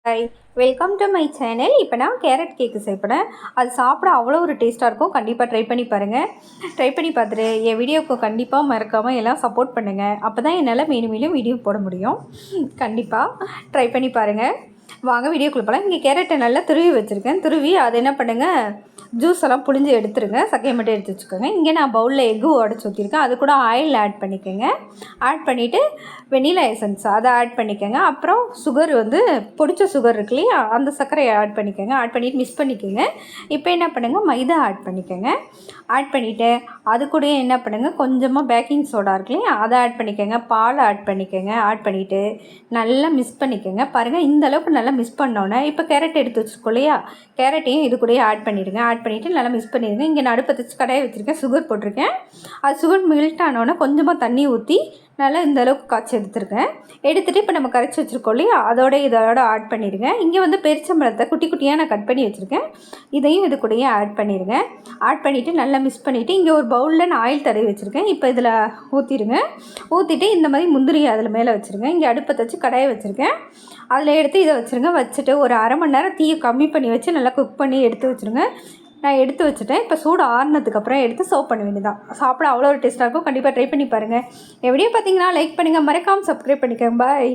Hi, welcome to my channel. இப்போ நான் carrot கேக்கு செய்யப்போகிறேன். அது சாப்பிட அவ்வளோ ஒரு டேஸ்ட்டாக இருக்கும். கண்டிப்பாக ட்ரை பண்ணி பாருங்கள். ட்ரை பண்ணி பார்த்துட்டு என் வீடியோவுக்கு கண்டிப்பாக மறக்காமல் எல்லாம் சப்போர்ட் பண்ணுங்கள். அப்போ தான் என்னால் மேலும் மேலும் வீடியோ போட முடியும். கண்டிப்பாக ட்ரை பண்ணி பாருங்கள். வாங்க வீடியோக்குள்ளே போகலாம். இங்கே கேரட்டை நல்லா துருவி வச்சுருக்கேன். துருவி அதை என்ன பண்ணுங்கள், ஜூஸ் எல்லாம் புழிஞ்சு எடுத்துருங்க. சக்கையை மட்டும் எடுத்து வச்சுக்கோங்க. இங்கே நான் பவுலில் எக்கு உடச்சி ஊற்றிருக்கேன். அது கூட ஆயில் ஆட் பண்ணிக்கோங்க. ஆட் பண்ணிவிட்டு வெனிலா எசன்ஸ் அதை ஆட் பண்ணிக்கோங்க. அப்புறம் சுகர் பொடிச்ச சுகர் இருக்கு இல்லையா, அந்த சர்க்கரையை ஆட் பண்ணிக்கோங்க. ஆட் பண்ணிவிட்டு மிக்ஸ் பண்ணிக்கோங்க. இப்போ என்ன பண்ணுங்கள், மைதா ஆட் பண்ணிக்கோங்க. ஆட் பண்ணிவிட்டு அது கூட என்ன பண்ணுங்கள், கொஞ்சமாக பேக்கிங் சோடா இருக்கு இல்லையா, அதை ஆட் பண்ணிக்கோங்க. பால் ஆட் பண்ணிக்கோங்க. ஆட் பண்ணிவிட்டு நல்லா மிக்ஸ் பண்ணிக்கோங்க. பாருங்கள், இந்த அளவுக்கு நல்லா மிக்ஸ் பண்ணோன்னே இப்போ கேரட் எடுத்து வச்சுருக்கோம் இல்லையா, கேரட்டையும் இது கூட ஆட் பண்ணிவிடுங்க. ஆட் பண்ணிவிட்டு நல்லா மிக்ஸ் பண்ணிடுங்க. இங்கே நான் அடுப்பை வச்சு கடாயை வச்சுருக்கேன். சுகர் போட்டிருக்கேன். அது சுகர் மெல்ட் ஆனோடனே கொஞ்சமாக தண்ணி ஊற்றி நல்லா இந்த அளவுக்கு காய்ச்சி எடுத்துருக்கேன். எடுத்துகிட்டு இப்போ நம்ம கரைச்சி வச்சுருக்கோம் இல்லையா, இதோட ஆட் பண்ணிடுங்க. இங்கே பெருச்சம்பழத்தை குட்டி குட்டியாக நான் கட் பண்ணி வச்சுருக்கேன். இதையும் இது கூடயே ஆட் பண்ணிடுங்க. ஆட் பண்ணிவிட்டு நல்லா மிக்ஸ் பண்ணிவிட்டு இங்கே ஒரு பவுலில் நான் ஆயில் தடவி வச்சுருக்கேன். இப்போ இதில் ஊற்றிடுங்க. ஊற்றிட்டு இந்த மாதிரி முந்திரி அதில் மேலே வச்சுருங்க. இங்கே அடுப்பை வச்சு கடாயை வச்சுருக்கேன். அதில் எடுத்து இதை வச்சுருங்க. வச்சுட்டு ஒரு அரை மணி நேரம் தீயை கம்மி பண்ணி வச்சு நல்லா குக் பண்ணி எடுத்து வச்சுருங்க. நான் எடுத்து வச்சுட்டேன். இப்போ சூடு ஆறுனதுக்கப்புறம் எடுத்து சர்வ் பண்ண வேண்டியதான். சாப்பிட அவ்வளோ ஒரு டேஸ்ட்டாக இருக்கும். கண்டிப்பாக ட்ரை பண்ணி பாருங்கள். என் வீடியோ பார்த்தீங்கன்னா லைக் பண்ணுங்கள், மறக்காமல் சப்ஸ்கிரைப் பண்ணிக்கோங்க. பாய்.